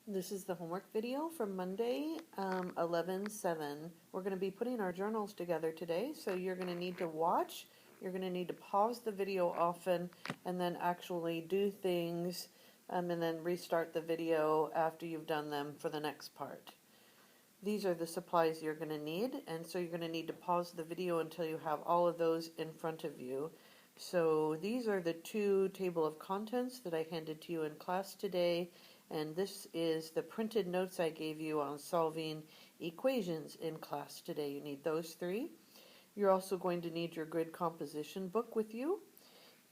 This is the homework video from Monday, 11/7. We're going to be putting our journals together today, so you're going to need to watch. You're going to need to pause the video often and then actually do things and then restart the video after you've done them for the next part. These are the supplies you're going to need, and so you're going to need to pause the video until you have all of those in front of you. So these are the two table of contents that I handed to you in class today, and this is the printed notes I gave you on solving equations in class today. You need those three. You're also going to need your grid composition book with you,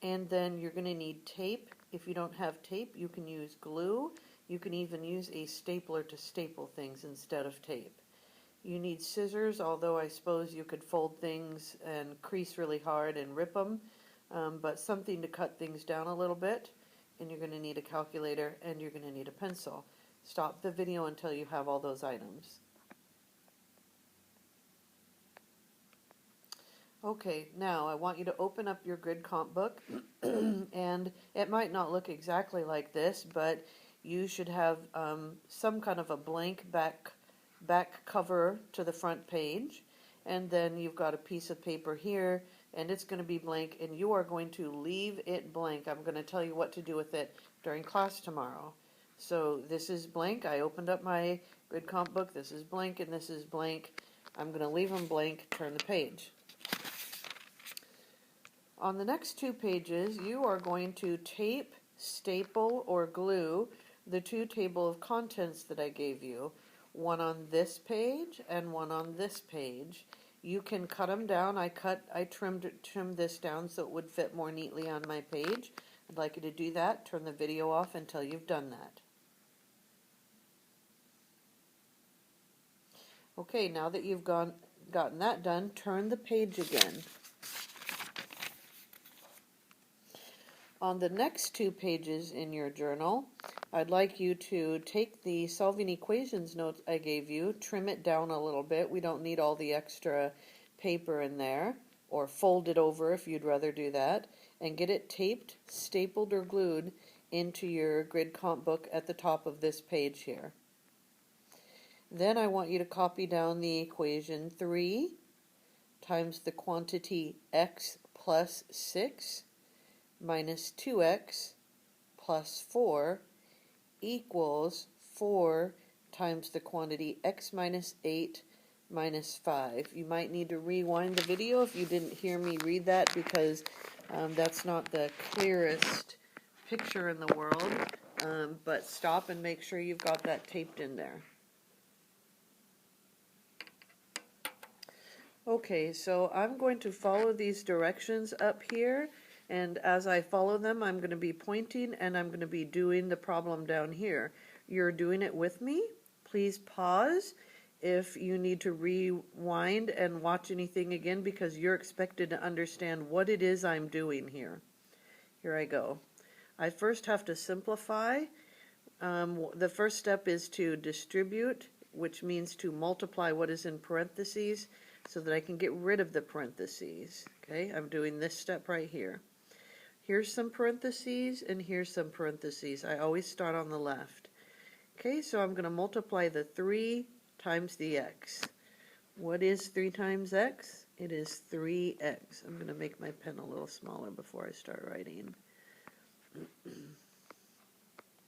and then you're going to need tape. If you don't have tape, you can use glue. You can even use a stapler to staple things instead of tape. You need scissors, although I suppose you could fold things and crease really hard and rip them, but something to cut things down a little bit. And you're going to need a calculator and you're going to need a pencil. Stop the video until you have all those items. Okay, now I want you to open up your grid comp book, and it might not look exactly like this, but you should have some kind of a blank back cover to the front page, and then you've got a piece of paper here, and it's going to be blank, and you are going to leave it blank. I'm going to tell you what to do with it during class tomorrow. So this is blank. I opened up my grid comp book. This is blank, and this is blank. I'm going to leave them blank. Turn the page. On the next two pages, you are going to tape, staple, or glue the two table of contents that I gave you. One on this page and one on this page. You can cut them down. I trimmed this down so it would fit more neatly on my page. I'd like you to do that. Turn the video off until you've done that. Okay, now that you've gotten that done, turn the page again. On the next two pages in your journal, I'd like you to take the solving equations notes I gave you, trim it down a little bit. We don't need all the extra paper in there, or fold it over if you'd rather do that, and get it taped, stapled, or glued into your grid comp book at the top of this page here. Then I want you to copy down the equation 3 times the quantity x plus 6 minus 2x plus 4 equals 4 times the quantity x minus 8 minus 5. You might need to rewind the video if you didn't hear me read that, because that's not the clearest picture in the world, but stop and make sure you've got that taped in there. Okay, so I'm going to follow these directions up here, and as I follow them, I'm going to be pointing and I'm going to be doing the problem down here. You're doing it with me. Please pause if you need to rewind and watch anything again, because you're expected to understand what it is I'm doing here. Here I go. I first have to simplify. The first step is to distribute, which means to multiply what is in parentheses so that I can get rid of the parentheses. Okay, I'm doing this step right here. Here's some parentheses and here's some parentheses. I always start on the left. Okay, so I'm going to multiply the 3 times the x. What is 3 times x? It is 3x. I'm going to make my pen a little smaller before I start writing.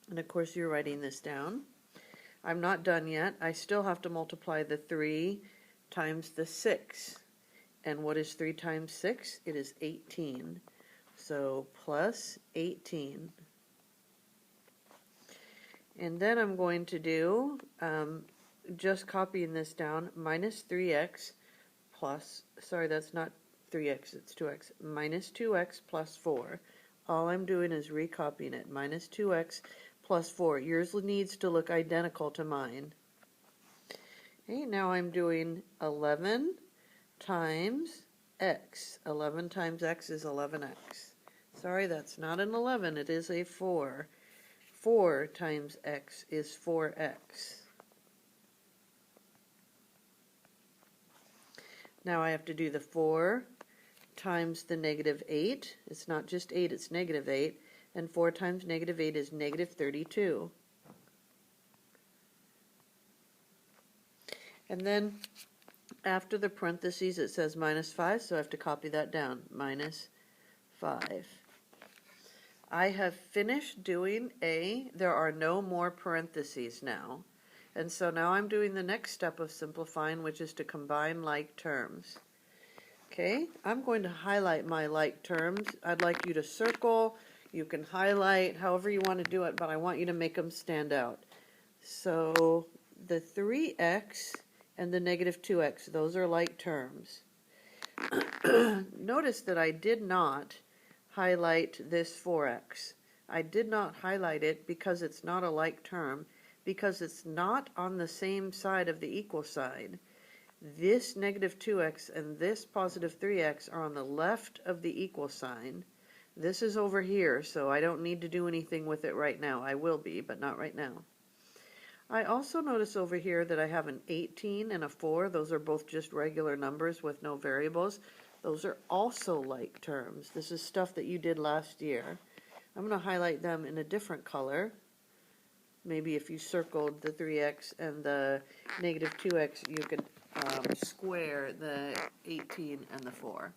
And of course you're writing this down. I'm not done yet. I still have to multiply the 3 times the 6. And what is 3 times 6? It is 18. So plus 18. And then I'm going to do, just copying this down, minus 3x plus, sorry, that's not 3x, it's 2x, minus 2x plus 4. All I'm doing is recopying it, minus 2x plus 4. Yours needs to look identical to mine. Okay, now I'm doing 11 times x. 11 times x is 11x. Sorry, that's not an 11, it is a 4. 4 times x is 4x. Now I have to do the 4 times the negative 8. It's not just 8, it's negative 8. And 4 times negative 8 is negative 32. And then after the parentheses it says minus 5, so I have to copy that down, minus 5. I have finished doing A. There are no more parentheses now. And so now I'm doing the next step of simplifying, which is to combine like terms. Okay, I'm going to highlight my like terms. I'd like you to circle. You can highlight however you want to do it, but I want you to make them stand out. So the 3x and the negative 2x, those are like terms. Notice that I did not highlight this 4x. I did not highlight it because it's not a like term, because it's not on the same side of the equal sign. This negative 2x and this positive 3x are on the left of the equal sign. This is over here, so I don't need to do anything with it right now. I will be, but not right now. I also notice over here that I have an 18 and a 4. Those are both just regular numbers with no variables. Those are also like terms. This is stuff that you did last year. I'm going to highlight them in a different color. Maybe if you circled the 3x and the negative 2x, you could square the 18 and the 4.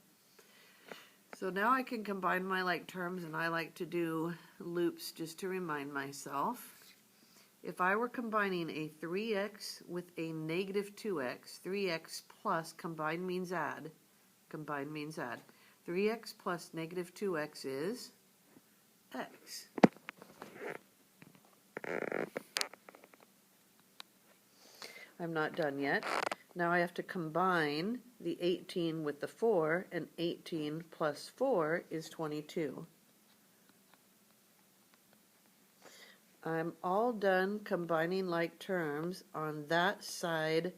So now I can combine my like terms, and I like to do loops just to remind myself. If I were combining a 3x with a negative 2x, 3x plus combine means add. Combine means add. 3x plus negative 2x is x. I'm not done yet. Now I have to combine the 18 with the 4, and 18 plus 4 is 22. I'm all done combining like terms on that side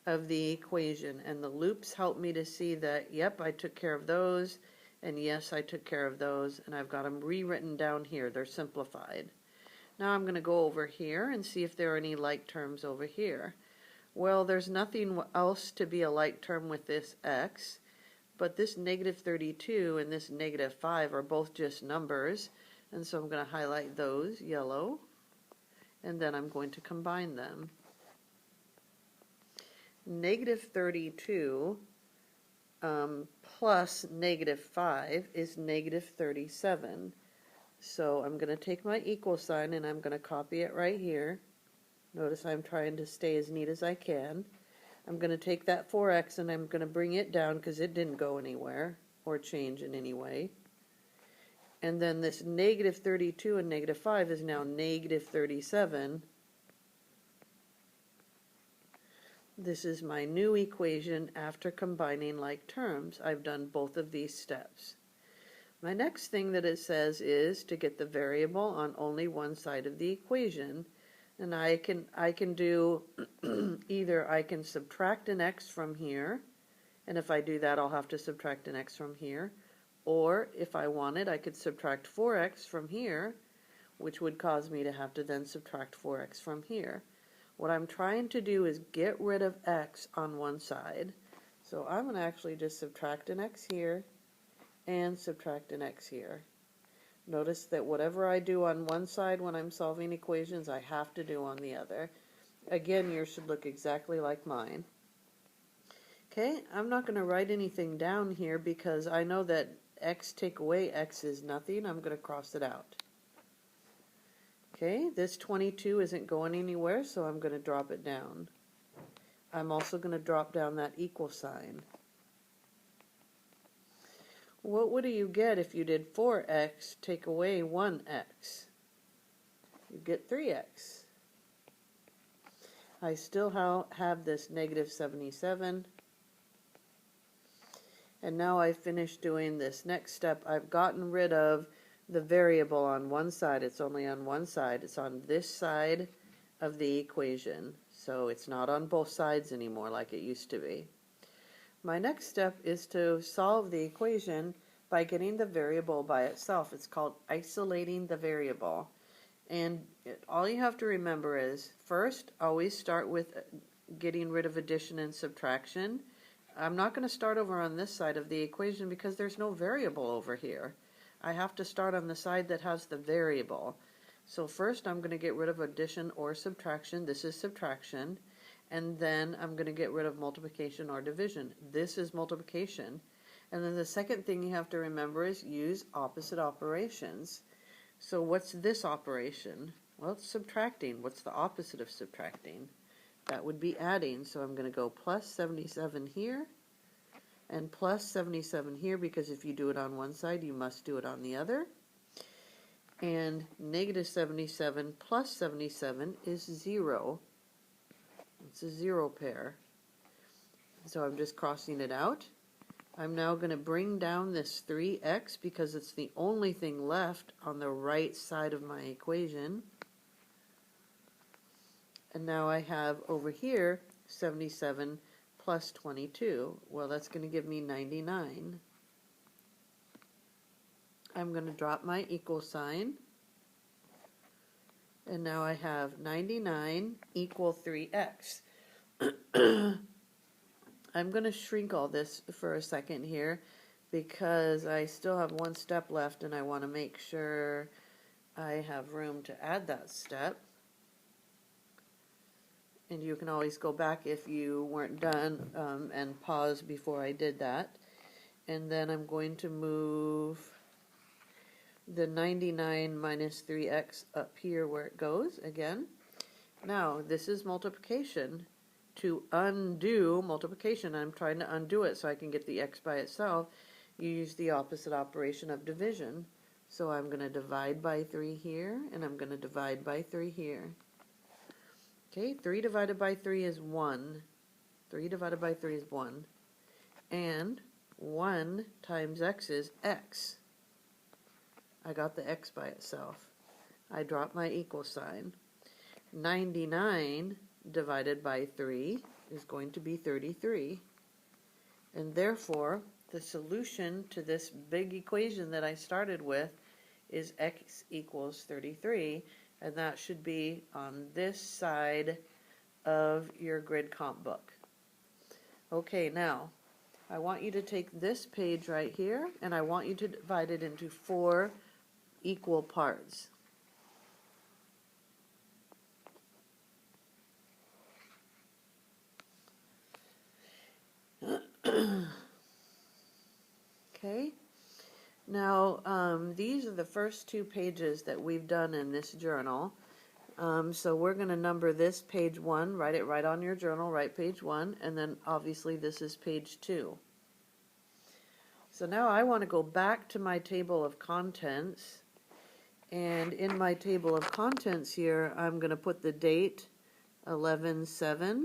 of the equation, and the loops help me to see that, yep, I took care of those, and yes, I took care of those, and I've got them rewritten down here. They're simplified. Now I'm going to go over here and see if there are any like terms over here. Well, there's nothing else to be a like term with this x, but this negative 32 and this negative 5 are both just numbers, and so I'm going to highlight those yellow, and then I'm going to combine them. Negative 32 plus negative 5 is negative 37. So I'm going to take my equal sign and I'm going to copy it right here. Notice I'm trying to stay as neat as I can. I'm going to take that 4x and I'm going to bring it down because it didn't go anywhere or change in any way. And then this negative 32 and negative 5 is now negative 37. This is my new equation after combining like terms. I've done both of these steps. My next thing that it says is to get the variable on only one side of the equation. And I can do either I can subtract an x from here, and if I do that I'll have to subtract an x from here, or if I wanted I could subtract 4x from here, which would cause me to have to then subtract 4x from here. What I'm trying to do is get rid of x on one side, so I'm going to actually just subtract an x here and subtract an x here. Notice that whatever I do on one side when I'm solving equations, I have to do on the other. Again, yours should look exactly like mine. Okay, I'm not going to write anything down here because I know that x take away x is nothing. I'm going to cross it out. Okay, this 22 isn't going anywhere, so I'm going to drop it down. I'm also going to drop down that equal sign. What would you get if you did 4x take away 1x? You get 3x. I still have this negative 77. And now I've finished doing this next step. I've gotten rid of the variable on one side. It's only on one side. It's on this side of the equation. So it's not on both sides anymore like it used to be. My next step is to solve the equation by getting the variable by itself. It's called isolating the variable. And all you have to remember is, first, always start with getting rid of addition and subtraction. I'm not going to start over on this side of the equation because there's no variable over here. I have to start on the side that has the variable. So first I'm going to get rid of addition or subtraction. This is subtraction. and then I'm going to get rid of multiplication or division. This is multiplication. And then the second thing you have to remember is use opposite operations. So what's this operation? Well, it's subtracting. What's the opposite of subtracting? That would be adding. So I'm going to go plus 77 here and plus 77 here, because if you do it on one side, you must do it on the other. And negative 77 plus 77 is 0. It's a 0 pair. So I'm just crossing it out. I'm now going to bring down this 3x because it's the only thing left on the right side of my equation. And now I have over here 77 plus 22. Well, that's going to give me 99. I'm going to drop my equal sign. And now I have 99 equal 3x. I'm going to shrink all this for a second here because I still have one step left and I want to make sure I have room to add that step. And you can always go back if you weren't done and pause before I did that. And then I'm going to move the 99 minus 3x up here where it goes again. Now, this is multiplication. To undo multiplication, I'm trying to undo it so I can get the x by itself, you use the opposite operation of division. So I'm going to divide by 3 here, and I'm going to divide by 3 here. Okay, 3 divided by 3 is 1. 3 divided by 3 is 1. And 1 times x is x. I got the x by itself. I drop my equal sign. 99 divided by 3 is going to be 33. And therefore, the solution to this big equation that I started with is x equals 33. And that should be on this side of your grid comp book. Okay, now, I want you to take this page right here, and I want you to divide it into 4 equal parts. Okay, now these are the first 2 pages that we've done in this journal. So we're going to number this page 1, write it right on your journal, write page 1, and then obviously this is page 2. So now I want to go back to my table of contents, and in my table of contents here I'm going to put the date 11/7,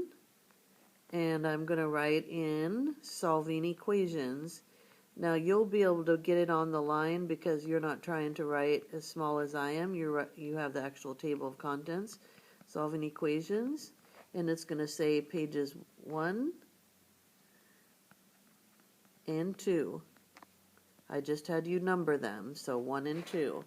and I'm going to write in solving equations. Now you'll be able to get it on the line because you're not trying to write as small as I am. You have the actual table of contents, solving equations, and it's going to say pages 1 and 2. I just had you number them, so 1 and 2.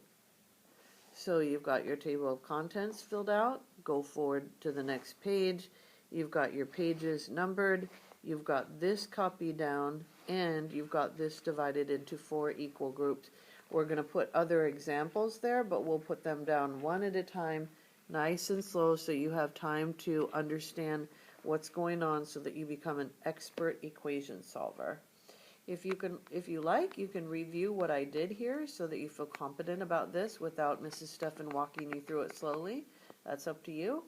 So you've got your table of contents filled out. Go forward to the next page. You've got your pages numbered. You've got this copied down, and you've got this divided into 4 equal groups. We're going to put other examples there, but we'll put them down one at a time, nice and slow, so you have time to understand what's going on so that you become an expert equation solver. If you like, you can review what I did here so that you feel competent about this without Mrs. Steffen walking you through it slowly. That's up to you.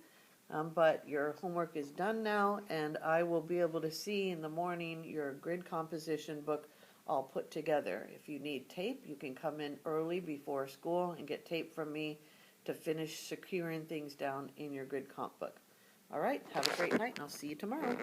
But your homework is done now, and I will be able to see in the morning your grid composition book all put together. If you need tape, you can come in early before school and get tape from me to finish securing things down in your grid comp book. All right, have a great night, and I'll see you tomorrow.